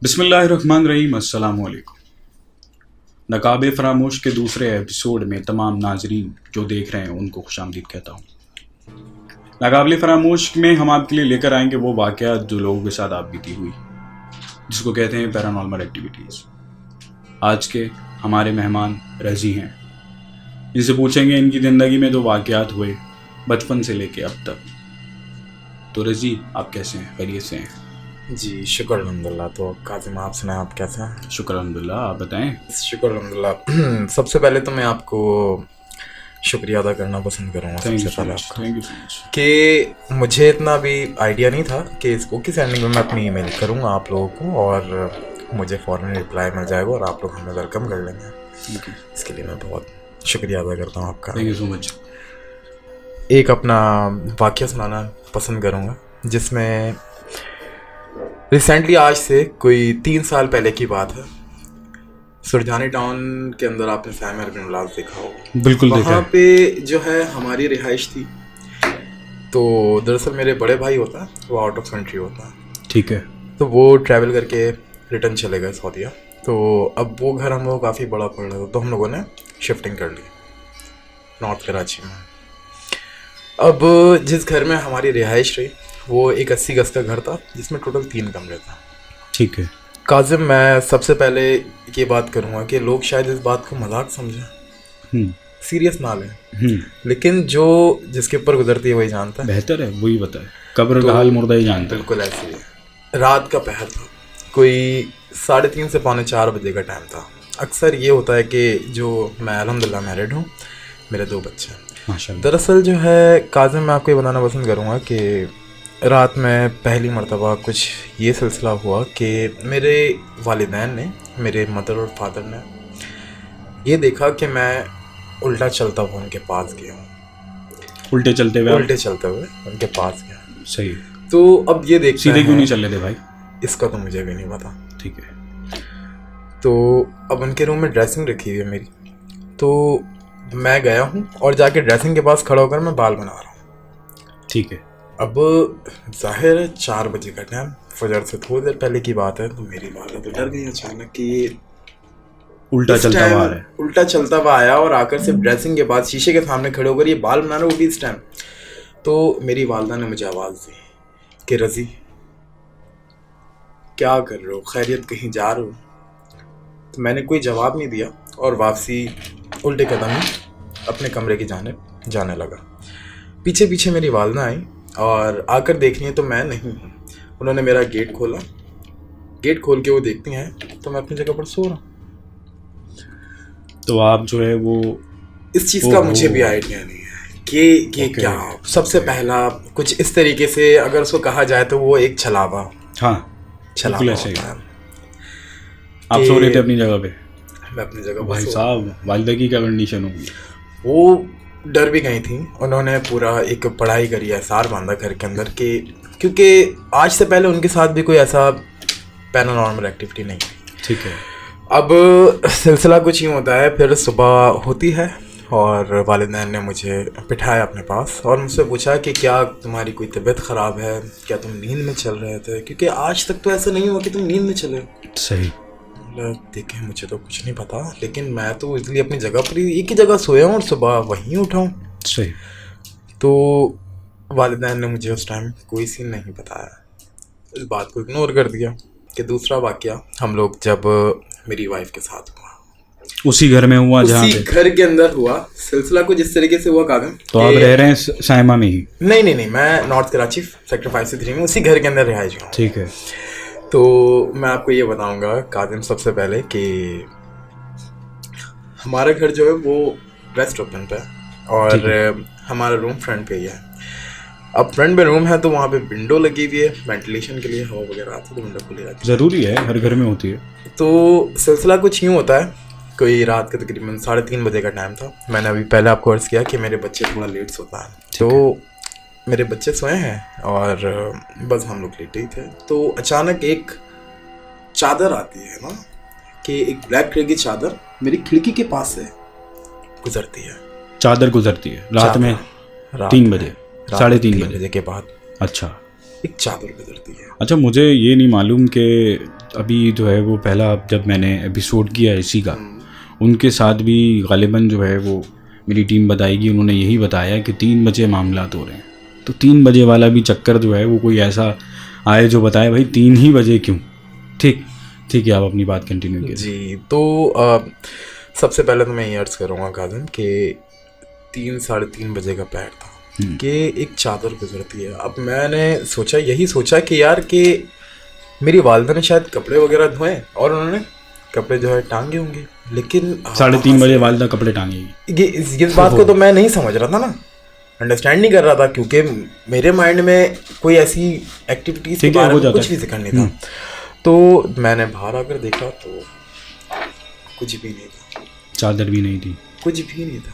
बिस्मिल्लाहिर्रहमानिर्रहीम। अस्सलामु अलैकुम। नकाब फरामोश के दूसरे एपिसोड में तमाम नाजरीन जो देख रहे हैं उनको खुशामदीद कहता हूँ। नकाब फरामोश में हम आपके लिए लेकर आएंगे वो वाक़यात जो लोगों के साथ आप बीती हुई, जिसको कहते हैं पैरानॉर्मल एक्टिविटीज़। आज के हमारे मेहमान रज़ी हैं, इनसे पूछेंगे इनकी ज़िंदगी में जो वाक़यात हुए बचपन से लेके अब तक। तो रज़ी, आप कैसे हैं? खैरियत से हैं? जी शुक्र अल्हम्दुलिल्लाह। तो काजिम, आप सुनाएं, आप कैसे हैं? शुक्र अल्हम्दुलिल्लाह, आप बताएं। शुक्र अल्हम्दुलिल्लाह। सबसे पहले तो मैं आपको शुक्रिया अदा करना पसंद करूँगा सबसे पहले आपका, थैंक यू सो मच। कि मुझे इतना भी आइडिया नहीं था कि इसको किस एंडिंग में मैं अपनी ईमेल करूँगा आप लोगों को और मुझे फ़ौरन रिप्लाई मिल जाएगा और आप लोग हमें वेलकम कर लेंगे। इसके लिए मैं बहुत शुक्रिया अदा करता हूँ आपका। Thank you so much. एक अपना वाक़या सुनाना पसंद करूँगा जिसमें रिसेंटली, आज से कोई 3 साल पहले की बात है। सुरजानी टाउन के अंदर आपने सैम अरबिन विलास देखा होगा। बिल्कुल देखा वहाँ है। पे जो है हमारी रिहाइश थी। तो दरअसल मेरे बड़े भाई होता है, वो आउट ऑफ कंट्री होता है। ठीक है। तो वो ट्रैवल करके रिटर्न चले गए सऊदीया। तो अब वो घर हम लोग काफ़ी बड़ा पड़ रहा था, तो हम लोगों ने शिफ्टिंग कर ली नॉर्थ कराची में। अब जिस घर में हमारी रिहाइश रही वो एक 80 गज का घर था जिसमें टोटल 3 कमरे था। ठीक है। काजिम, मैं सबसे पहले ये बात करूँगा कि लोग शायद इस बात को मजाक समझें, सीरियस ना लें, लेकिन जो जिसके ऊपर गुजरती है वही जानता है। बेहतर है वही बताए, कब्र का हाल मुर्दा ही जानता है। बिल्कुल ऐसे ही है। रात का पहर था, कोई 3:30 से 3:45 बजे का टाइम था। अक्सर ये होता है कि जो मैं अल्हम्दुलिल्लाह मैरिड हूँ, मेरे 2 बच्चे हैं माशाल्लाह। दरअसल जो है काजिम, मैं आपको ये बताना पसंद करूँगा कि रात में पहली मर्तबा कुछ ये सिलसिला हुआ कि मेरे वालिदैन ने, मेरे मदर और फादर ने ये देखा कि मैं उल्टा चलता हुआ उनके पास गया हूँ। उल्टे चलते हुए उनके पास गया। सही। तो अब ये देखते सीधे क्यों हैं, नहीं चल रहे थे भाई? इसका तो मुझे भी नहीं पता। ठीक है। तो अब उनके रूम में ड्रेसिंग रखी हुई है मेरी, तो मैं गया हूँ और जाके ड्रेसिंग के पास खड़ा होकर मैं बाल बना रहा हूँ। ठीक है। अब जाहिर है 4 बजे का टाइम, फजर से थोड़ी देर पहले की बात है। तो मेरी वाला तो डर गई अचानक कि ये उल्टा चलता हुआ आ रहा है। उल्टा चलता हुआ आया और आकर सिर्फ ड्रेसिंग के बाद शीशे के सामने खड़े होकर ये बाल बना रहे वो भी इस टाइम। तो मेरी वालदा ने मुझे आवाज़ दी कि रज़ी, क्या कर रहे हो? खैरियत, कहीं जा रहे हो? तो मैंने कोई जवाब नहीं दिया और वापसी उल्टे कदम अपने कमरे की जानिब जाने लगा। पीछे पीछे मेरी वालदा आई और आकर देखनी है तो मैं नहीं हूँ। उन्होंने मेरा गेट खोला, गेट खोल के वो देखती हैं तो मैं अपनी जगह पर सो रहा हूँ। तो आप जो है वो इस चीज़ का मुझे भी आइडिया नहीं है कि क्या सबसे पहला कुछ इस तरीके से अगर उसको कहा जाए तो वो एक छलावा। हाँ, छलावा ऐसे ही। होता है। आप सो रहे थे अपनी जगह पे? मैं अपनी जगह पर भाई सो साहब, वालिदा की क्या कंडीशन होगी? वो डर भी गई थी। उन्होंने पूरा एक पढ़ाई करी है, सार बांधा घर के अंदर के, क्योंकि आज से पहले उनके साथ भी कोई ऐसा पैरानॉर्मल एक्टिविटी नहीं थी। ठीक है। अब सिलसिला कुछ यूँ होता है, फिर सुबह होती है और वालिदैन ने मुझे बिठाया अपने पास और मुझसे पूछा कि क्या तुम्हारी कोई तबीयत ख़राब है, क्या तुम नींद में चल रहे थे? क्योंकि आज तक तो ऐसा नहीं हुआ कि तुम नींद में चले। सही। देखें, मुझे तो कुछ नहीं पता, लेकिन मैं तो इसलिए अपनी जगह पर ही एक ही जगह सोया हूँ और सुबह वहीं उठा हूँ। सही। तो वालिदैन ने मुझे उस टाइम कोई सीन नहीं बताया, इस बात को इग्नोर कर दिया। कि दूसरा वाकया हम लोग जब मेरी वाइफ के साथ हुआ, उसी घर में हुआ जहाँ उसी पे? घर के अंदर हुआ। सिलसिला कुछ इस तरीके से हुआ कागम। तो आप रह रहे हैं साइमा में ही? नहीं, मैं नॉर्थ कराची सेक्टर 5C3 में उसी घर के अंदर रिहाइश हूँ। ठीक है। तो मैं आपको ये बताऊंगा काजिम सबसे पहले कि हमारा घर जो है वो वेस्ट ओपन पे है और हमारा रूम फ्रंट पे ही है। अब फ्रंट में रूम है तो वहाँ पे विंडो लगी हुई है, वेंटिलेशन के लिए हवा वगैरह आती है तो विंडो खुली रहती है। ज़रूरी है, हर घर में होती है। तो सिलसिला कुछ यूँ होता है, कोई रात का तकरीबन 3:30 बजे का टाइम था। मैंने अभी पहले आपको अर्ज़ किया कि मेरे बच्चे थोड़ा लेट सोता है, तो मेरे बच्चे सोए हैं और बस हम लोग लेटे ही थे। तो अचानक एक चादर आती है ना, कि एक ब्लैक कलर की चादर मेरी खिड़की के पास से गुजरती है। चादर गुजरती है रात में? 3 बजे, 3:30 बजे के बाद अच्छा, एक चादर गुजरती है। अच्छा, मुझे ये नहीं मालूम कि अभी जो है वो पहला जब मैंने एपिसोड किया इसी का, उनके साथ भी गालिबन जो है वो मेरी टीम बताएगी, उन्होंने यही बताया कि 3 बजे मामलात हो रहे हैं। तो 3 बजे वाला भी चक्कर जो है वो कोई ऐसा आए जो बताए भाई 3 ही बजे क्यों। ठीक है, आप अपनी बात कंटिन्यू कीजिए। जी, तो सबसे पहले तो मैं ये अर्ज़ करूँगा काज़िम कि 3-3:30 बजे का पहर था कि एक चादर गुजरती है। अब मैंने यही सोचा कि यार कि मेरी वालदा ने शायद कपड़े वगैरह धोए और उन्होंने कपड़े जो है टांगे होंगे, लेकिन 3:30 बजे वालदा कपड़े टांगेगी। इस बात को तो मैं नहीं समझ रहा था ना, अंडरस्टैंड नहीं कर रहा था, क्योंकि मेरे माइंड में कोई ऐसी एक्टिविटीज़ के बारे में कुछ भी जिक्र नहीं था। तो मैंने बाहर आकर देखा तो कुछ भी नहीं था, चादर भी नहीं थी, कुछ भी नहीं था।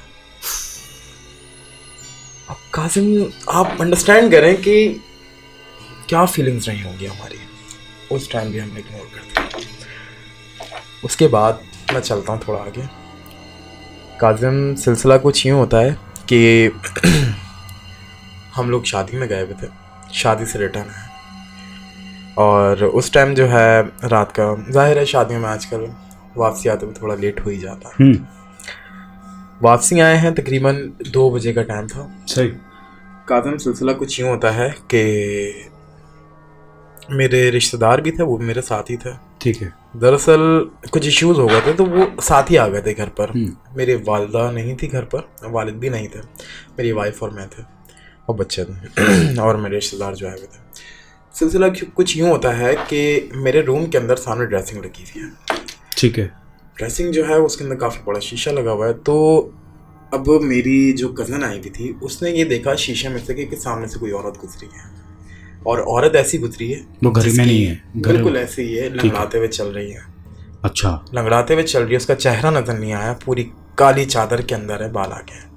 अब कासिम आप अंडरस्टैंड करें कि क्या फीलिंग्स रही होंगी हमारी उस टाइम भी हम इग्नोर करते हैं। उसके बाद मैं चलता हूँ थोड़ा आगे। कासिम सिलसिला कुछ यूँ होता है कि हम लोग शादी में गए हुए थे, शादी से रिटर्न है और उस टाइम जो है रात का, जाहिर है शादियों में आजकल वापसी आते हुए थोड़ा लेट हो ही जाता है। वापसी आए हैं, तकरीबन 2 बजे का टाइम था। सही। काज़िम सिलसिला कुछ यूँ होता है कि मेरे रिश्तेदार भी थे, वो मेरे साथ ही थे। ठीक है। दरअसल कुछ इश्यूज़ हो गए थे तो वो साथ ही आ गए थे घर पर। मेरे वालिदा नहीं थी घर पर, वालिद भी नहीं थे, मेरी वाइफ और मैं थे और बच्चे थे और मेरे रिश्तेदार जो आए हुए थे। सिलसिला कुछ यूँ होता है कि मेरे रूम के अंदर सामने ड्रेसिंग लगी हुई है। ठीक है। ड्रेसिंग जो है उसके अंदर काफ़ी बड़ा शीशा लगा हुआ है। तो अब मेरी जो कज़न आई हुई थी उसने ये देखा शीशे में से कि सामने से कोई औरत गुजरी है और औरत ऐसी गुजरी है, वो घर में नहीं है, बिल्कुल ऐसे ही है, लंगड़ाते हुए चल रही है। अच्छा। लंगड़ाते हुए चल रही है, उसका चेहरा नजर नहीं आया, पूरी काली चादर के अंदर है, बाल आगे हैं,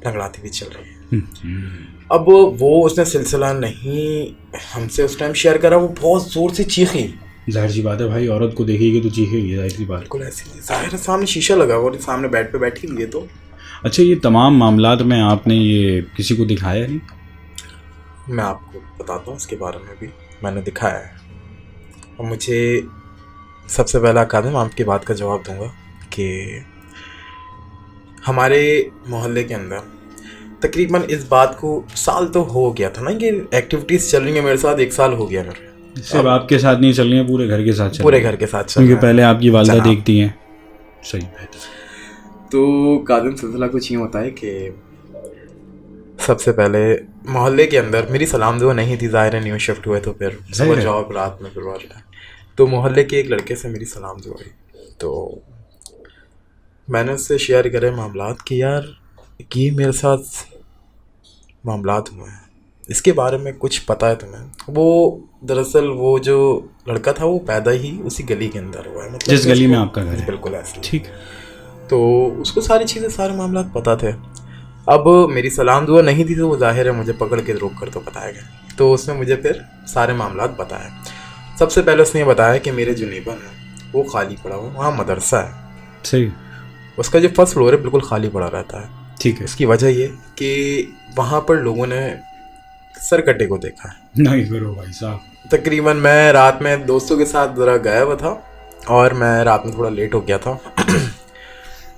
लंगड़ाती हुई चल रही है। अब वो उसने सिलसिला नहीं हमसे उस टाइम शेयर करा, वो बहुत ज़ोर से चीखी। जाहिर सी बात है भाई, औरत को देखेगी तो चीखेगी, जाहिर सी बात। बिल्कुल ऐसी जाहिर है, सामने शीशा लगा हुआ और सामने बेड पे बैठी हुई है। तो अच्छा, ये तमाम मामलात में आपने ये किसी को दिखाया नहीं? मैं आपको बताता हूँ इसके बारे में भी, मैंने दिखाया है। और मुझे सबसे पहला काज़िम आपकी बात का जवाब दूंगा कि हमारे मोहल्ले के अंदर तकरीबन इस बात को साल तो हो गया था ना, ये एक्टिविटीज़ चल रही है मेरे साथ, 1 साल हो गया मेरे। सिर्फ आपके साथ नहीं चल रही है, पूरे घर के साथ चल, पूरे घर के साथ चल, क्योंकि पहले आपकी वालिदा देखती हैं। सही बात। तो काज़िम सिलसिला कुछ यूँ होता है कि सबसे पहले मोहल्ले के अंदर मेरी सलाम दुआ नहीं थी, ज़ाहिर है न्यू शिफ्ट हुए तो फिर सुबह जॉब, रात में फिर वाला, तो मोहल्ले के एक लड़के से मेरी सलाम दुआ हुई। तो मैंने उससे शेयर करे मामलात कि यार ये मेरे साथ मामलात हुए हैं, इसके बारे में कुछ पता है तुम्हें? वो दरअसल वो जो लड़का था वो पैदा ही उसी गली के अंदर हुआ है, मतलब जिस गली में आपका घर है। बिल्कुल ऐसे। ठीक। तो उसको सारी चीज़ें, सारे मामलात पता थे। अब मेरी सलाम दुआ नहीं थी तो वो जाहिर है मुझे पकड़ के रोक कर तो बताया गया। तो उसने मुझे फिर सारे मामलात बताए। सबसे पहले उसने ये बताया कि मेरे जो नेबर हैं वो खाली पड़ा हुआ, वहाँ मदरसा है। सही। उसका जो फर्स्ट फ्लोर है बिल्कुल खाली पड़ा रहता है। ठीक है। इसकी वजह ये कि वहाँ पर लोगों ने सरकटे को देखा है। नहीं करो भाई साहब। तकरीबन मैं रात में दोस्तों के साथ ज़रा गया हुआ था और मैं रात में थोड़ा लेट हो गया था।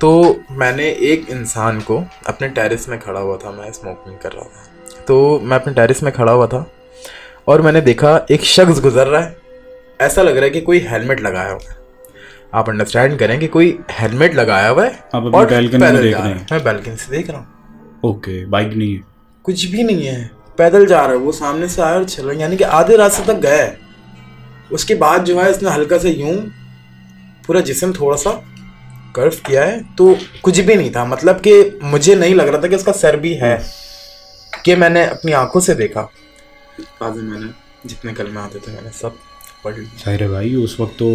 तो मैंने एक इंसान को अपने टेरेस में खड़ा हुआ था, मैं स्मोकिंग कर रहा था, तो मैं अपने टेरेस में खड़ा हुआ था और मैंने देखा एक शख्स गुजर रहा है। ऐसा लग रहा है कि कोई हेलमेट लगाया हुआ है। आप अंडरस्टैंड करें कि कोई हेलमेट लगाया हुआ है आप अपनी बैल्कनी में देख रहे हैं? मैं बैल्कनी से देख रहा हूँ। ओके। बाइक नहीं है, कुछ भी नहीं है, पैदल जा रहा है वो, सामने से आया और चल रहा है, यानी कि आधे रास्ते तक गया है। उसके बाद जो है इसने हल्का से यूं पूरा जिस्म थोड़ा सा कर्व किया है, तो कुछ भी नहीं था, मतलब कि मुझे नहीं लग रहा था कि उसका सर भी है, कि मैंने अपनी आंखों से देखा। बाद में मैंने जितने कलमे आते थे मैंने सब पढ़ लिया। जाहिर है भाई, उस वक्त तो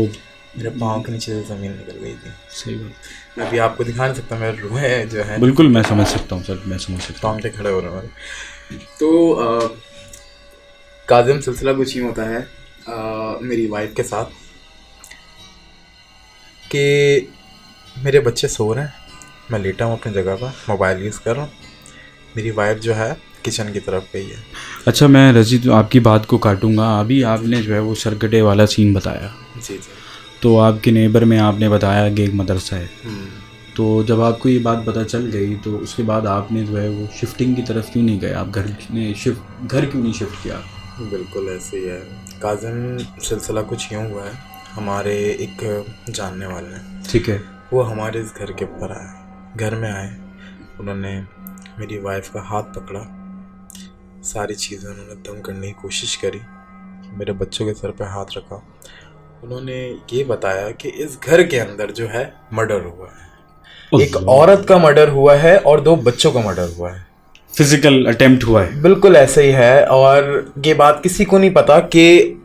मेरे पाँव के नीचे से ज़मीन निकल गई थी। सही बात। मैं अभी आपको दिखा नहीं सकता, मेरे रूहें जो है। बिल्कुल मैं समझ सकता हूँ सर, मैं समझ सकता हूँ। पाँव खड़े हो रहे हैं। तो काज़िम सिलसिला कुछ यूँ होता है मेरी वाइफ के साथ कि मेरे बच्चे सो रहे हैं, मैं लेटा हूँ अपनी जगह पर, मोबाइल यूज़ कर रहा हूँ, मेरी वाइफ जो है किचन की तरफ गई है। अच्छा, मैं रजी तो आपकी बात को काटूंगा। अभी आपने जो है वो सरकटे वाला सीन बताया, जी जी। तो आपके नेबर में आपने बताया कि एक मदरसा है, हम्म। तो जब आपको ये बात पता चल गई तो उसके बाद आपने जो है वो शिफ्टिंग की तरफ क्यों नहीं गए? आप घर क्यों नहीं शिफ्ट किया? बिल्कुल ऐसे ही है काजिम, सिलसिला कुछ यूँ हुआ है। हमारे एक जानने वाले हैं, ठीक है। वो हमारे इस घर के ऊपर आए, घर में आए, उन्होंने मेरी वाइफ का हाथ पकड़ा, सारी चीज़ें उन्होंने दम करने की कोशिश करी, मेरे बच्चों के सर पे हाथ रखा। उन्होंने ये बताया कि इस घर के अंदर जो है मर्डर हुआ है, एक औरत का मर्डर हुआ है और 2 बच्चों का मर्डर हुआ है, फिजिकल अटेम्प्ट हुआ है। बिल्कुल ऐसे ही है। और ये बात किसी को नहीं पता कि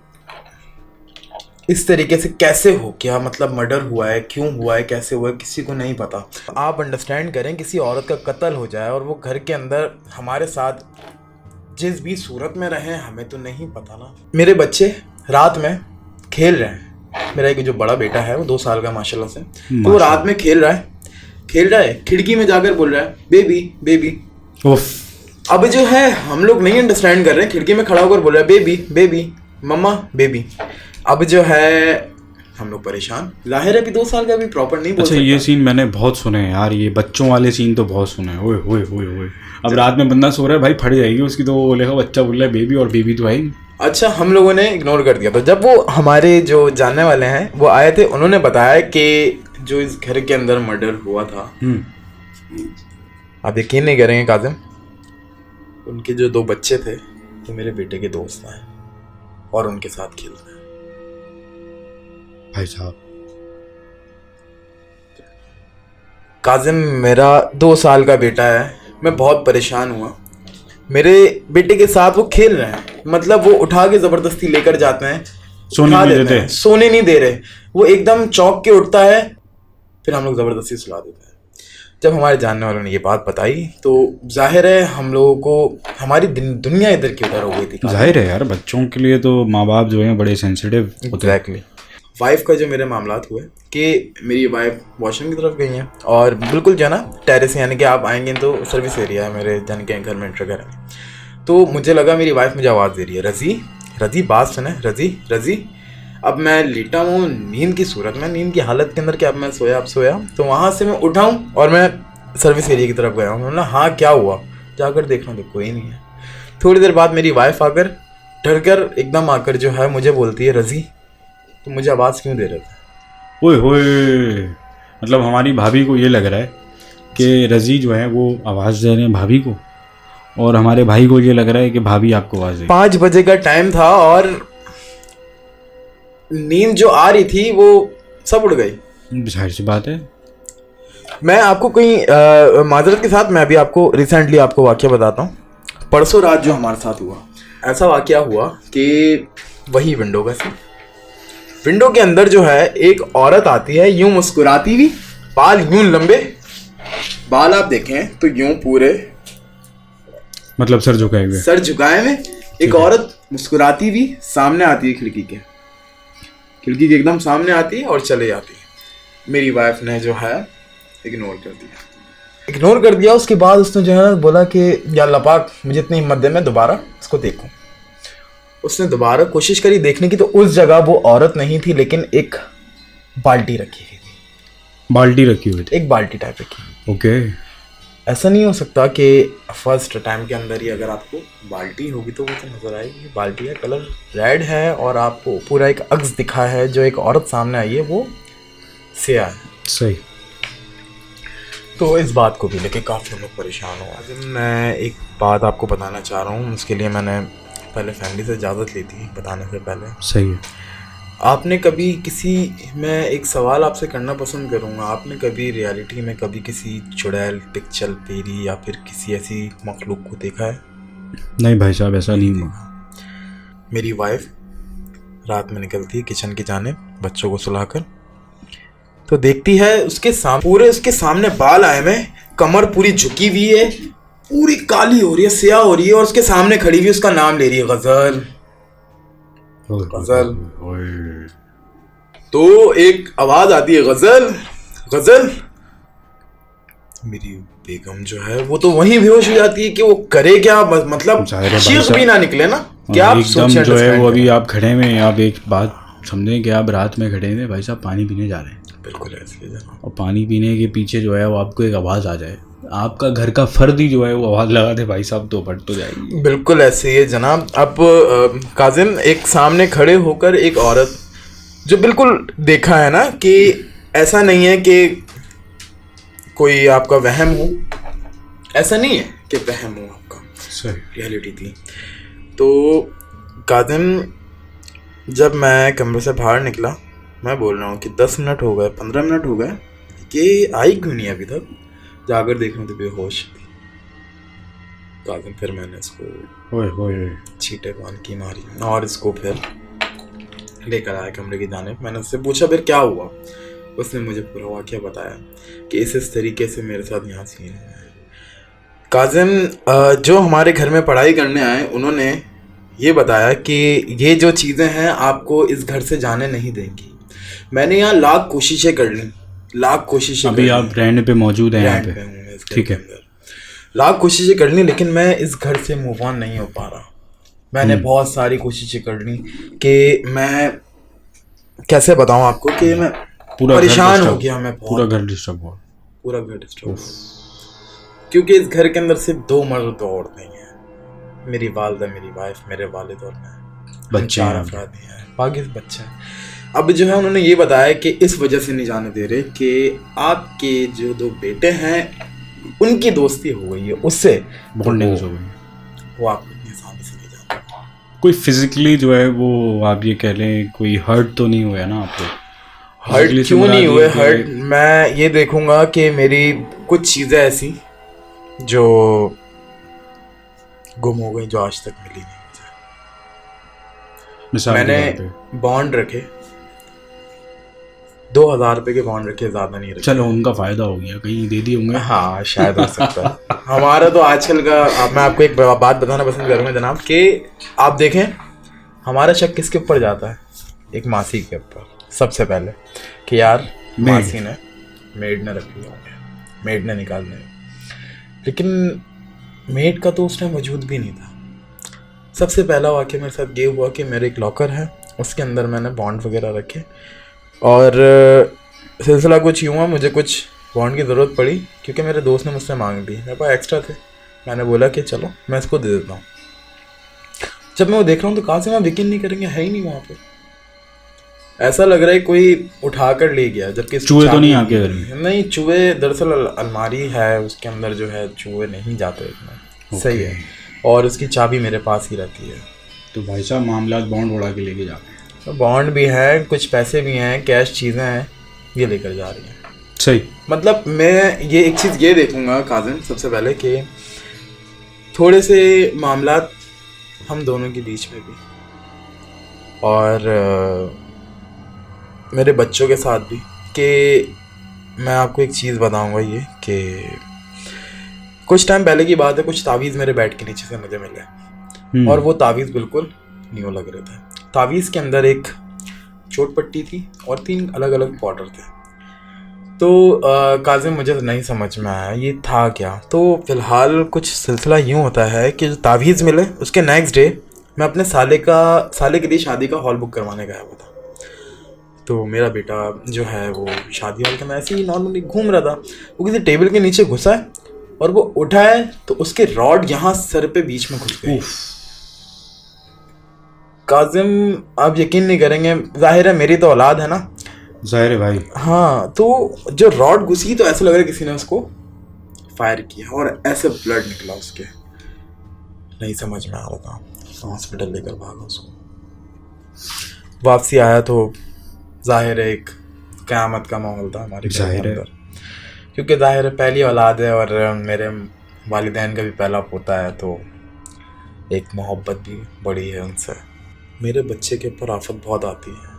इस तरीके से कैसे हो गया, मतलब मर्डर हुआ है, क्यों हुआ है, कैसे हुआ है, किसी को नहीं पता। आप अंडरस्टैंड करें, किसी औरत का कत्ल हो जाए और वो घर के अंदर हमारे साथ जिस भी सूरत में रहे, हमें तो नहीं पता ना। मेरे बच्चे रात में खेल रहे हैं, मेरा एक जो बड़ा बेटा है वो 2 साल का माशाल्लाह से, तो वो रात में खेल रहा है, खिड़की में जाकर बोल रहा है बेबी बेबी। अब जो है हम लोग नहीं अंडरस्टैंड कर रहे हैं, खिड़की में खड़ा होकर बोल रहा है बेबी बेबी, मम्मा बेबी। अब जो है हम लोग परेशान, जाहिर है कि 2 साल का भी प्रॉपर नहीं बोल सकता। ये सीन मैंने बहुत सुने हैं यार, ये बच्चों वाले सीन तो बहुत सुने हैं। ओए ओए ओए ओए, अब रात में बंदा सो रहा है भाई, फट जाएगी उसकी, तो वो बोलेगा बच्चा बोल रहा है बेबी, और बेबी तो आई। अच्छा, हम लोगों ने इग्नोर कर दिया। तो जब वो हमारे जो जानने वाले हैं वो आए थे, उन्होंने बताया कि जो इस घर के अंदर मर्डर हुआ था, आप यकीन नहीं करेंगे काजिम, उनके जो 2 बच्चे थे वो मेरे बेटे के दोस्त हैं और उनके साथ खेलते हैं। भाई साहब, काजिम मेरा 2 साल का बेटा है, मैं बहुत परेशान हुआ। मेरे बेटे के साथ वो खेल रहे हैं, मतलब वो उठा के जबरदस्ती लेकर जाते हैं, सोने नहीं देते, सोने नहीं दे रहे, वो एकदम चौंक के उठता है, फिर हम लोग जबरदस्ती सुला देते हैं। जब हमारे जानने वालों ने ये बात बताई तो जाहिर है हम लोगों को, हमारी दुनिया इधर की उधर हो गई थी। जाहिर है यार, बच्चों के लिए तो माँ बाप जो है बड़े सेंसिटिव होते हैं। एग्जैक्टली। वाइफ का जो मेरे मामलात हुए कि मेरी वाइफ वॉशरूम की तरफ गई हैं और बिल्कुल जो है ना टेरेस, यानी कि आप आएंगे तो सर्विस एरिया है मेरे जान के घर में, एंटर करें तो मुझे लगा मेरी वाइफ मुझे आवाज़ दे रही है, रज़ी रज़ी बात सुने, रज़ी रज़ी। अब मैं लेटा हूँ नींद की सूरत में, नींद की हालत के अंदर कि अब मैं सोया, अब सोया, तो वहाँ से मैं उठा हूँ और मैं सर्विस एरिया की तरफ गया हूँ। हाँ क्या हुआ, जाकर देखना तो कोई नहीं है। थोड़ी देर बाद मेरी वाइफ आकर डर कर एकदम आकर जो है मुझे बोलती है, रज़ी तो मुझे आवाज़ क्यों दे रहे थे? ओए होए, मतलब हमारी भाभी को ये लग रहा है कि रज़ी जो है वो आवाज़ दे रहे हैं भाभी को, और हमारे भाई को ये लग रहा है कि भाभी आपको आवाज़ दे। 5 बजे का टाइम था और नींद जो आ रही थी वो सब उड़ गई। जाहिर सी बात है। मैं आपको कोई माजरत के साथ मैं अभी आपको रिसेंटली आपको वाक़या बताता हूँ। परसों रात जो हमारे साथ हुआ, ऐसा वाक़या हुआ कि वही विंडो का सी, विंडो के अंदर जो है एक औरत आती है यूं मुस्कुराती हुई, बाल यूं लंबे, बाल आप देखें तो यूं पूरे, मतलब सर झुकाए हुए, सर झुकाए हुए, एक औरत मुस्कुराती हुई सामने आती है, खिड़की के एकदम सामने आती है और चले जाती है। मेरी वाइफ ने जो है इग्नोर कर दिया। उसके बाद उसने जो है बोला कि या अल्लाह पाक मुझे इतनी हिम्मत दे मैं दोबारा इसको देखूं। उसने दोबारा कोशिश करी देखने की, तो उस जगह वो औरत नहीं थी, लेकिन एक बाल्टी रखी हुई थी। बाल्टी रखी हुई थी, एक बाल्टी टाइप रखी हुई। ओके। ऐसा नहीं हो सकता कि फर्स्ट टाइम के अंदर ही अगर आपको बाल्टी होगी तो वो तो नज़र आएगी। बाल्टी है, कलर रेड है और आपको पूरा एक अक्स दिखा है, जो एक औरत सामने आई है वो सिया है। सही। तो इस बात को भी लेके काफ़ी हम लोग परेशान हो। मैं एक बात आपको बताना चाह रहा हूँ, उसके लिए मैंने पहले फैमिली से इजाज़त ली थी बताने से पहले। सही है। आपने कभी किसी, मैं एक सवाल आपसे करना पसंद करूँगा, आपने कभी रियलिटी में कभी किसी चुड़ैल, पिक्चर, पेरी या फिर किसी ऐसी मखलूक को देखा है? नहीं भाई साहब, ऐसा नहीं हुआ। मेरी वाइफ रात में निकलती है किचन की जानिब बच्चों को सुलाकर, तो देखती है उसके सामने, पूरे उसके सामने बाल आए में, कमर पूरी झुकी हुई है, पूरी काली हो रही है, स्याह हो रही है, और उसके सामने खड़ी हुई उसका नाम ले रही है, गजल गजल। तो एक आवाज आती है, गजल गजल। मेरी बेगम जो है वो तो वहीं बेहोश हो जाती है कि वो करे क्या, मतलब चीख भी ना निकले ना। क्या आप एकदम जो है वो, अभी आप खड़े में, आप एक बात समझें कि आप रात में खड़े हैं भाई साहब, पानी पीने जा रहे हैं, बिल्कुल ऐसे ही जनाब। और पानी पीने के पीछे जो है वो आपको एक आवाज़ आ जाए, आपका घर का फर्द ही जो है वो आवाज़ लगा दे भाई साहब, तो फट तो जाएगी। बिल्कुल ऐसे ही है जनाब। अब काजिम, एक सामने खड़े होकर एक औरत जो बिल्कुल देखा है ना कि ऐसा नहीं है कि कोई आपका वहम हो, ऐसा नहीं है कि वहम हो आपका, सही। रियलिटी थी। तो काजिम, जब मैं कमरे से बाहर निकला, मैं बोल रहा हूँ कि 10 मिनट हो गए, 15 मिनट हो गए कि आई क्यों नहीं अभी तक। जाकर देखना तो बेहोश थी काजिम। फिर मैंने इसको ओए ओए, छींटे कौन की मारी और इसको फिर लेकर आया कमरे की जानिब। मैंने उससे पूछा फिर क्या हुआ। उसने मुझे पूरा वाक़या बताया कि इस तरीके से मेरे साथ यहाँ सीन हुआ है। काजिम, जो हमारे घर में पढ़ाई करने आए उन्होंने ये बताया कि ये जो चीज़ें हैं आपको इस घर से जाने नहीं देंगी। मैंने यहाँ लाख कोशिशें कर ली, लाख कोशिशें। अभी आप रहने पे मौजूद हैं यहाँ रैंट पे पे? हूँ मैं इस घर ठीक के है। अंदर। लाख कोशिशें कर ली, लेकिन मैं इस घर से मूव ऑन नहीं हो पा रहा। मैंने बहुत सारी कोशिशें कर ली कि मैं कैसे बताऊं आपको कि मैं पूरा घर परेशान हो डिस्टर्ब- गया। मैं पूरा बहुत, घर डिस्टर्ब हुआ। पूरा घर डिस्टर्ब, क्योंकि इस घर के अंदर सिर्फ 2 मर्द और औरतें हैं। मेरी वालदा, मेरी वाइफ, मेरे वालिद और मैं, बच्चे 4 हैं। अफराद ही हैं, बाकी बच्चे हैं। अब जो है उन्होंने ये बताया कि इस वजह से नहीं जाने दे रहे कि आपके जो 2 बेटे हैं उनकी दोस्ती हो गई है उससे, बॉन्डिंग हो गई। वो आपको इतनी आसानी से नहीं जानते। कोई फिजिकली जो है वो आप ये कह लें कोई हर्ट तो नहीं हुआ ना आपको? हर्ट Physically से क्यों मुराद नहीं ये हुए? कि- हर्ट मैं ये देखूंगा कि मेरी कुछ चीज़ें ऐसी जो गुम हो गई, जो आज तक मिली नहीं मुझे। मिसाल के मैंने तौर पे। बॉन्ड रखे, 2000 रुपए के बॉन्ड रखे, ज़्यादा नहीं रखे। चलो उनका फायदा हो गया, कहीं दे दिए होंगे। हाँ, शायद हो सकता है। हमारा तो आजकल का, मैं आपको एक बात बताना पसंद करूंगा जनाब कि आप देखें हमारा शक किसके ऊपर जाता है? एक मासी के ऊपर सबसे पहले, कि यार मासी ने, मेड ने रख लिया होंगे, मेड ने निकाल लिया। लेकिन मेड का तो उस टाइम वजूद भी नहीं था। सबसे पहला वाक़या मेरे साथ ये हुआ कि मेरे एक लॉकर है, उसके अंदर मैंने बॉन्ड वगैरह रखे, और सिलसिला कुछ यूँ हुआ, मुझे कुछ बॉन्ड की ज़रूरत पड़ी क्योंकि मेरे दोस्त ने मुझसे मांग दी, मेरे पास एक्स्ट्रा थे। मैंने बोला कि चलो मैं इसको दे देता हूँ। जब मैं वो देख रहा हूँ तो कहाँ से वहाँ यकीन नहीं करेंगे, है ही नहीं वहाँ पे। ऐसा लग रहा है कोई उठा कर ले गया, जबकि चूहे तो नहीं आके घर में? नहीं, चूहे दरअसल अलमारी है, उसके अंदर जो है चूहे नहीं जाते इतना। सही है, और उसकी चाबी मेरे पास ही रहती है। तो भाई साहब मामला बॉन्ड उड़ा के लेके जाते हैं। तो बॉन्ड भी है, कुछ पैसे भी हैं, कैश चीज़ें हैं, ये लेकर जा रही हैं। सही। मतलब मैं ये एक चीज़ ये देखूंगा काजिम सबसे पहले कि थोड़े से मामलात हम दोनों के बीच में भी, और मेरे बच्चों के साथ भी, कि मैं आपको एक चीज़ बताऊंगा ये कि कुछ टाइम पहले की बात है, कुछ तावीज़ मेरे बेड के नीचे से मुझे मिले, और वो तावीज़ बिल्कुल न्यू लग रहे थे। तावीज़ के अंदर एक चोट पट्टी थी और 3 अलग अलग बॉर्डर थे। तो काजिम मुझे नहीं समझ में आया ये था क्या। तो फ़िलहाल कुछ सिलसिला यूँ होता है कि जो तावीज़ मिले उसके नेक्स्ट डे मैं अपने साले के लिए शादी का हॉल बुक करवाने गया हुआ था। तो मेरा बेटा जो है वो शादी हॉल के में ऐसे ही नॉर्मली घूम रहा था, वो किसी टेबल के नीचे घुसा है और वो उठा है तो उसके रॉड यहाँ सर पे बीच में घुस गई। काजिम आप यकीन नहीं करेंगे, जाहिर है मेरी तो औलाद है ना, जाहिर है भाई। हाँ, तो जो रॉड घुसी तो ऐसा लग रहा है किसी ने उसको फायर किया और ऐसे ब्लड निकला उसके। नहीं समझ में आ रहा था, हॉस्पिटल लेकर भागा उसको। वापसी आया तो जाहिर है एक क़यामत का माहौल था हमारे घर के अंदर, क्योंकि जाहिर है पहली औलाद है और मेरे वालिदैन का भी पहला पोता है, तो एक मोहब्बत भी बड़ी है उनसे। मेरे बच्चे के ऊपर आफत बहुत आती है।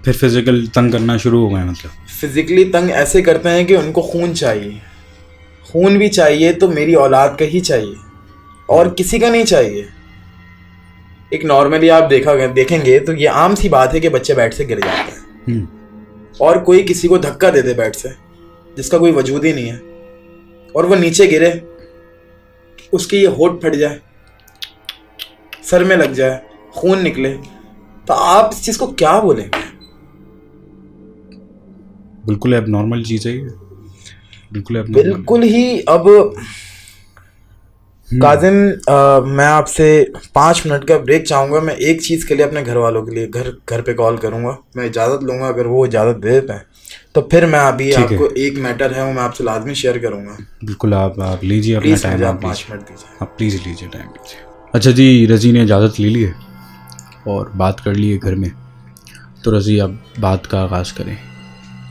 फिर फिजिकल तंग करना शुरू हो गए? मतलब फिजिकली तंग ऐसे करते हैं कि उनको खून चाहिए, खून भी चाहिए तो मेरी औलाद का ही चाहिए और किसी का नहीं चाहिए। एक नॉर्मली आप देखेंगे तो ये आम सी बात है कि बच्चे बेड से गिर जाते हैं और कोई किसी को धक्का दे दे बेड से जिसका कोई वजूद ही नहीं है, और वो नीचे गिरे, उसके ये होठ फट जाए, सर में लग जाए, खून निकले, तो आप इस चीज़ को क्या बोलेंगे? बिल्कुल एब नॉर्मल चीज़ है ये, बिल्कुल एब नॉर्मल। बिल्कुल ही। अब काजिम, मैं आपसे 5 मिनट का ब्रेक चाहूँगा। मैं एक चीज़ के लिए अपने घर वालों के लिए घर पे कॉल करूँगा, मैं इजाज़त लूँगा। अगर वो इजाज़त दे देते हैं तो फिर मैं अभी ठीक है। आपको एक मैटर है वो मैं आपसे लाजमी शेयर करूँगा। बिल्कुल आप लीजिए अपना प्लीज़ टाइम, मुझे आप आप 5 लीजिए, मिनट दीजिए। आप प्लीज़ लीजिए टाइम लीजिए। अच्छा जी, रज़ी ने इजाज़त ले ली है और बात कर ली है घर में, तो रज़ी अब बात का आगाज़ करें।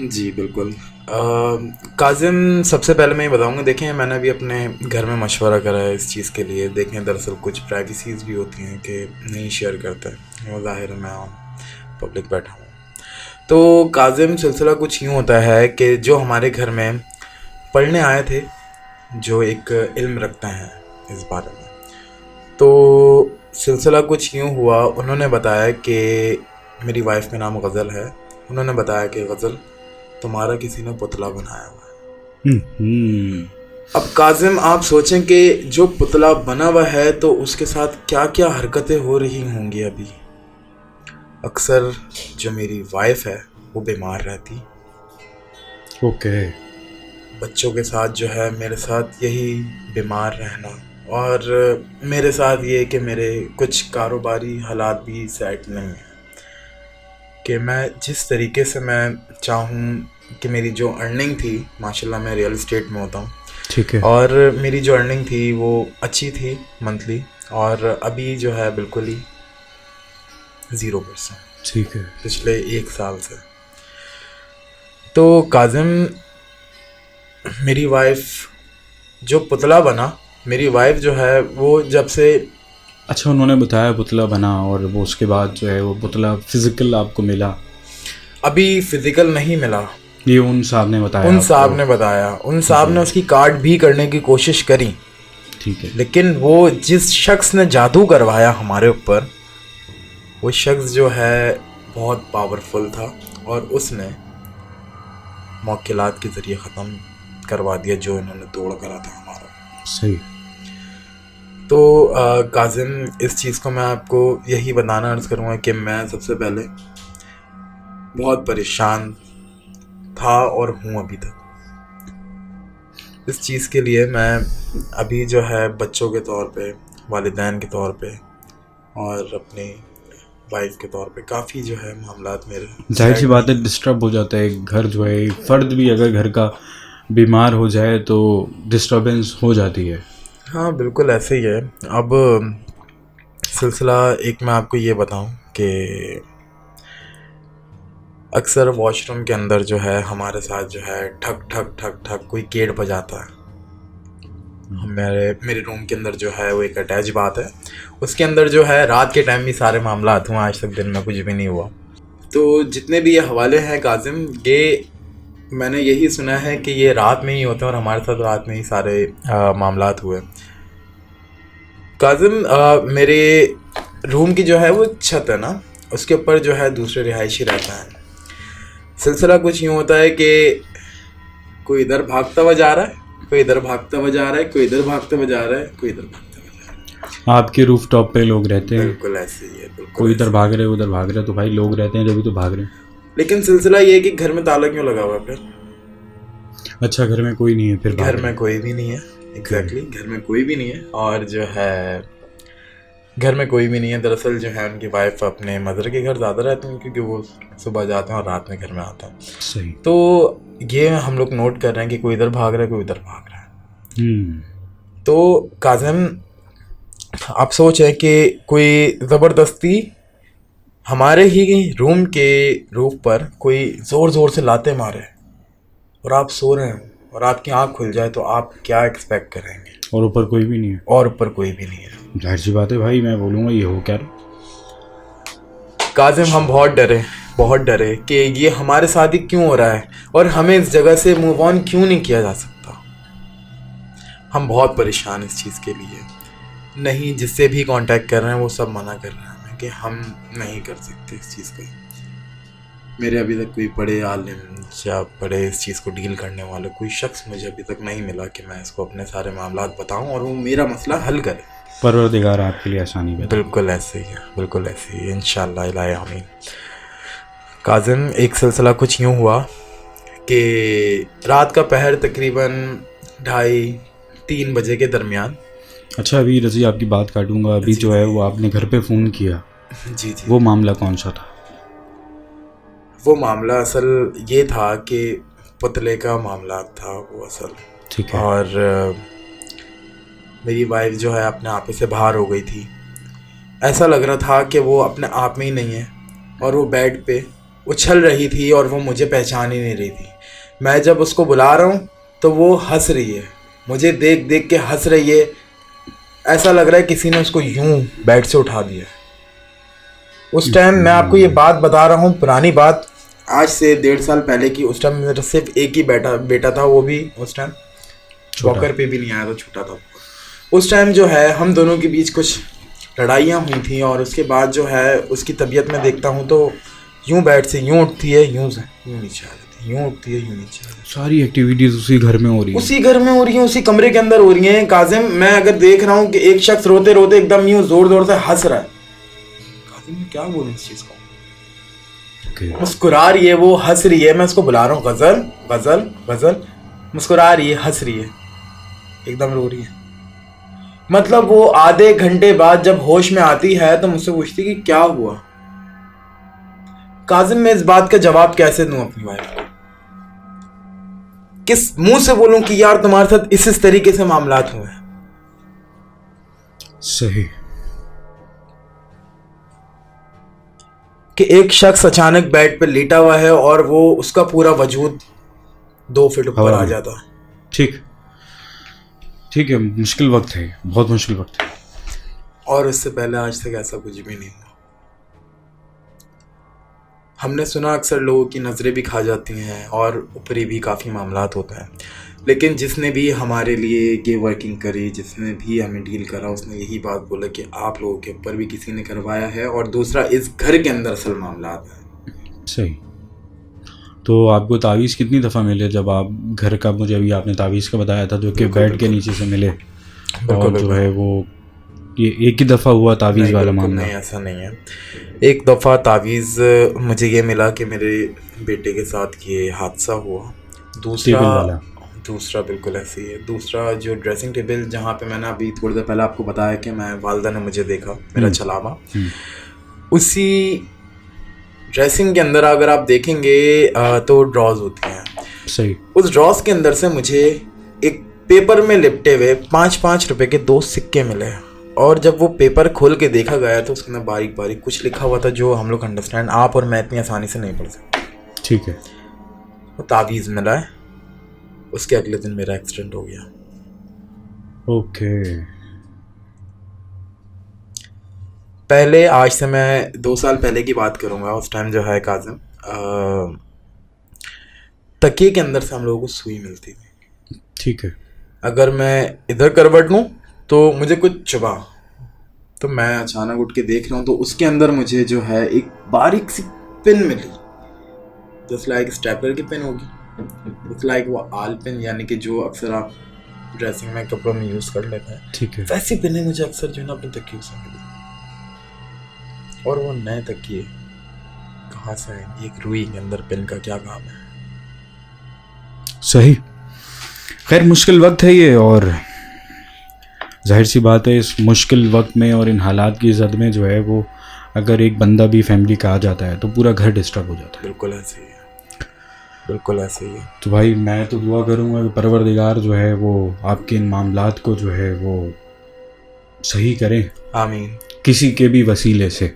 जी बिल्कुल। काजिम, सबसे पहले मैं ये बताऊंगा, देखें मैंने अभी अपने घर में मशवरा करा है इस चीज़ के लिए। देखें दरअसल कुछ प्राइवेसीज़ भी होती हैं कि नहीं शेयर करते हैं, वो ज़ाहिर है मैं पब्लिक बैठा हूँ। तो काजिम, सिलसिला कुछ यूँ होता है कि जो हमारे घर में पढ़ने आए थे, जो एक इल्म रखते हैं इस बारे में, तो सिलसिला कुछ यूँ हुआ। उन्होंने बताया कि मेरी वाइफ का नाम गज़ल है। उन्होंने बताया कि गज़ल, तुम्हारा किसी ने पुतला बनाया हुआ है। अब काजिम, आप सोचें कि जो पुतला बना हुआ है तो उसके साथ क्या क्या हरकतें हो रही होंगी। अभी अक्सर जो मेरी वाइफ है वो बीमार रहती, ओके। बच्चों के साथ जो है मेरे साथ यही बीमार रहना, और मेरे साथ ये कि मेरे कुछ कारोबारी हालात भी सेट नहीं है कि मैं जिस तरीके से मैं चाहूँ कि मेरी जो अर्निंग थी, माशाल्लाह मैं रियल एस्टेट में होता हूँ, ठीक है। और मेरी जो अर्निंग थी वो अच्छी थी मंथली, और अभी जो है बिल्कुल ही 0%, ठीक है। पिछले 1 साल से। तो काजिम, मेरी वाइफ जो पुतला बना, मेरी वाइफ जो है वो जब से, अच्छा, उन्होंने बताया पुतला बना और वो उसके बाद जो है वो पुतला फिजिकल आपको मिला? अभी फिजिकल नहीं मिला, ये उन साहब ने बताया? उन साहब ने बताया। उन साहब ने उसकी कार्ड भी करने की कोशिश करी, ठीक है। लेकिन वो जिस शख्स ने जादू करवाया हमारे ऊपर, वो शख्स जो है बहुत पावरफुल था, और उसने मौकिलात के ज़रिए ख़त्म करवा दिया जो इन्होंने तोड़ करा था हमारा। सही। तो काजिम, इस चीज़ को मैं आपको यही बताना अर्ज़ करूँगा कि मैं सबसे पहले बहुत परेशान था और हूँ अभी तक। इस चीज़ के लिए मैं अभी जो है बच्चों के तौर पे, वालिदैन के तौर पे, और अपनी वाइफ के तौर पे काफ़ी जो है मामलात मेरे, जाहिर सी बात है डिस्टर्ब हो जाता है घर जो है। फ़र्द भी अगर घर का बीमार हो जाए तो डिस्टर्बेंस हो जाती है। हाँ बिल्कुल ऐसे ही है। अब सिलसिला एक मैं आपको ये बताऊं कि अक्सर वॉशरूम के अंदर जो है हमारे साथ जो है ठक ठक ठक ठक कोई गेट बजाता है। मेरे रूम के अंदर जो है वो एक अटैच बात है, उसके अंदर जो है रात के टाइम भी सारे मामलात हुए, आज तक दिन में कुछ भी नहीं हुआ। तो जितने भी ये हवाले हैं काजिम, ये मैंने यही सुना है कि ये रात में ही होते हैं, और हमारे साथ रात में ही सारे मामलात हुए। काजिम, मेरे रूम की जो है वो छत है ना, उसके ऊपर जो है दूसरे रिहायशी रहता है। सिलसिला कुछ यूँ होता है कि कोई इधर भागता हुआ जा रहा है, कोई इधर भागता हुआ जा रहा है, कोई इधर भागता हुआ जा रहा है, कोई इधर भागता हुआ जा रहा है। आपके रूफ टॉप पे लोग रहते हैं? बिल्कुल ऐसे ही है, बिल्कुल। कोई इधर भाग रहे उधर भाग रहे, तो भाई लोग रहते हैं जब भी तो भाग रहे हैं। लेकिन सिलसिला ये है कि घर में ताला क्यों लगा हुआ है फिर? अच्छा, घर में कोई नहीं है फिर? घर में कोई भी नहीं है, एग्जैक्टली घर में कोई भी नहीं है, और जो है घर में कोई भी नहीं है। दरअसल जो है उनकी वाइफ अपने मदर के घर ज़्यादा रहती हैं, क्योंकि वो सुबह जाते हैं और रात में घर में आते हैं। सही। तो ये हम लोग नोट कर रहे हैं कि कोई इधर भाग रहा है, कोई इधर भाग रहा है। तो काजिम, आप सोचें कि कोई ज़बरदस्ती हमारे ही रूम के रूफ पर कोई ज़ोर ज़ोर से लाते मारे, और आप सो रहे हैं और आपकी आँख खुल जाए, तो आप क्या एक्सपेक्ट करेंगे? और ऊपर कोई भी नहीं है? और ऊपर कोई भी नहीं है। जाहिर सी बात है भाई, मैं बोलूँगा ये हो क्या रहा। काजिम, हम बहुत डरे कि ये हमारे साथ ही क्यों हो रहा है, और हमें इस जगह से मूव ऑन क्यों नहीं किया जा सकता। हम बहुत परेशान इस चीज़ के लिए। नहीं, जिससे भी कांटेक्ट कर रहे हैं वो सब मना कर रहे हैं हमें कि हम नहीं कर सकते इस चीज़ को। मेरे अभी तक कोई बड़े आलिम या बड़े इस चीज़ को डील करने वाले कोई शख्स मुझे अभी तक नहीं मिला कि मैं इसको अपने सारे मामलात बताऊं और वो मेरा मसला हल करे। परवरदिगार आपके लिए आसानी बना। बिल्कुल ऐसे ही है, बिल्कुल ऐसे ही, इंशाल्लाह इलाही आमीन। काजिम, एक सिलसिला कुछ यूँ हुआ कि रात का पहर तकरीबन 2:30-3 बजे के दरमियान। अच्छा, अभी रज़ी आपकी बात काटूंगा। अभी जो है वो आपने घर पे फ़ोन किया, जी जी, वो मामला कौन सा था? वो मामला असल ये था कि पुतले का मामला था वो असल। ठीक है। और मेरी वाइफ जो है अपने आप ही से बाहर हो गई थी। ऐसा लग रहा था कि वो अपने आप में ही नहीं है, और वो बेड पे उछल रही थी और वो मुझे पहचान ही नहीं रही थी। मैं जब उसको बुला रहा हूँ तो वो हंस रही है, मुझे देख देख के हंस रही है। ऐसा लग रहा है किसी ने उसको यूं बेड से उठा दिया। उस टाइम मैं आपको ये बात बता रहा हूँ, पुरानी बात, आज से 1.5 साल पहले की। उस टाइम मेरा सिर्फ एक ही बेटा था, वो भी उस टाइम वॉकर पे भी नहीं आया था, छोटा था। उस टाइम जो है हम दोनों के बीच कुछ लड़ाइयाँ हुई थी, और उसके बाद जो है उसकी तबीयत में देखता हूँ तो यूं बेड से यूं उठती है, यूं नीचे आ जाती है, यूं उठती है, यूं नीचे आ जाती है। सारी एक्टिविटीज़ उसी घर में हो रही है, उसी घर में हो रही है, उसी कमरे के अंदर हो रही है। काजिम, मैं अगर देख रहा हूँ कि एक शख्स रोते रोते एकदम यूं जोर जोर से हंस रहा है। काजिम, मैं क्या बोलूँ इस चीज़ को? मुस्कुरा रही है, वो हंस रही है। मैं उसको बुला रहा हूँ, गजल गजल गजल, मुस्कुरा रही है, हंस रही है, एकदम रो रही है। मतलब वो आधे घंटे बाद जब होश में आती है तो मुझसे पूछती कि क्या हुआ। काजिम, मैं इस बात का जवाब कैसे दूं अपनी वाइफ को? किस मुंह से बोलूं कि यार तुम्हारे साथ इस तरीके से मामलात हुए हैं? सही। कि एक शख्स अचानक बेड पे लेटा हुआ है और वो उसका पूरा वजूद 2 फीट ऊपर आ जाता। ठीक है, मुश्किल वक्त है, बहुत मुश्किल वक्त है। और इससे पहले आज तक ऐसा कुछ भी नहीं हुआ। हमने सुना अक्सर लोगों की नज़रें भी खा जाती हैं और ऊपरी भी काफ़ी मामलात होता है, लेकिन जिसने भी हमारे लिए ये वर्किंग करी, जिसने भी हमें डील करा, उसने यही बात बोला कि आप लोगों के ऊपर भी किसी ने करवाया है, और दूसरा इस घर के अंदर असल मामलात है। सही। तो आपको तावीज़ कितनी दफ़ा मिले जब आप घर का, मुझे अभी आपने तावीज़ का बताया था जो कि बेड के नीचे से मिले, और जो है वो ये एक ही दफ़ा हुआ तावीज़ वाला मामला? नहीं, ऐसा नहीं है। एक दफ़ा तावीज़ मुझे ये मिला कि मेरे बेटे के साथ ये हादसा हुआ। दूसरा बिल्कुल ऐसे ही है। दूसरा जो ड्रेसिंग टेबल जहाँ पे मैंने अभी थोड़ी देर पहले आपको बताया कि मैं वालदा ने मुझे देखा, मेरा छलावा, उसी ड्रेसिंग के अंदर अगर आप देखेंगे तो ड्रॉज होती हैं। सही। उस ड्रॉज के अंदर से मुझे एक पेपर में लिपटे हुए 5-5 रुपए के 2 सिक्के मिले, और जब वो पेपर खोल के देखा गया तो उसके अंदर बारीक बारीक कुछ लिखा हुआ था जो हम लोग अंडरस्टैंड, आप और मैं इतनी आसानी से नहीं पढ़ सकते। ठीक है। वो तावीज़ मिला है। उसके अगले दिन मेरा एक्सीडेंट हो गया। ओके। पहले, आज से मैं 2 साल पहले की बात करूँगा। उस टाइम जो है काजिम, तकिए के अंदर से हम लोगों को सुई मिलती थी। ठीक है। अगर मैं इधर करवट लूँ तो मुझे कुछ चुभा, तो मैं अचानक उठ के देख रहा हूँ तो उसके अंदर मुझे जो है एक बारीक सी पिन मिली, जस्ट लाइक स्टेपलर की पिन होगी, जस्ट लाइक वो आल पिन, यानी कि जो अक्सर आप ड्रेसिंग में कपड़ों में यूज़ कर लेते हैं। ठीक है। वैसी पिनें मुझे अक्सर जो है ना अपने तकियों से मिली, और वो नए तकिए कहाँ से आएंगे? एक रुई के अंदर पिन का क्या काम है? सही। खैर, मुश्किल वक्त है ये, और जाहिर सी बात है इस मुश्किल वक्त में और इन हालात की ज़द में जो है वो अगर एक बंदा भी फैमिली का आ जाता है तो पूरा घर डिस्टर्ब हो जाता है। बिल्कुल ऐसे ही है, बिल्कुल ऐसे ही है। तो भाई मैं तो दुआ करूँगा कि परवरदिगार जो है वो आपके इन मामलात को जो है वो सही करें, आमीन, किसी के भी वसीले से।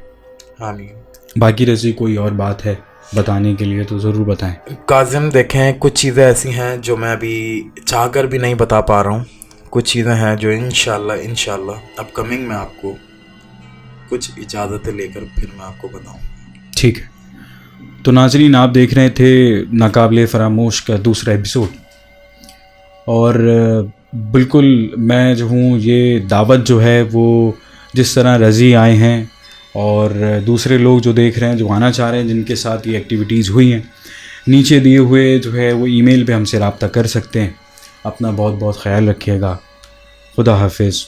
आमीन। बाकी रज़ी कोई और बात है बताने के लिए तो ज़रूर बताएं। काजिम, देखें, कुछ चीज़ें ऐसी हैं जो मैं अभी चाहकर भी नहीं बता पा रहा हूँ। कुछ चीज़ें हैं जो इंशाल्लाह अपकमिंग में आपको कुछ इजाज़तें लेकर फिर मैं आपको बताऊँ। ठीक है। तो नाज़रीन, आप देख रहे थे नाकाबिले फरामोश का दूसरा एपिसोड, और बिल्कुल मैं जो हूँ ये दावत जो है वो जिस तरह रज़ी आए हैं और दूसरे लोग जो देख रहे हैं, जो आना चाह रहे हैं, जिनके साथ ये एक्टिविटीज़ हुई हैं, नीचे दिए हुए जो है वो ईमेल पे हमसे रब्ता कर सकते हैं। अपना बहुत बहुत ख्याल रखिएगा। खुदा हाफिज़।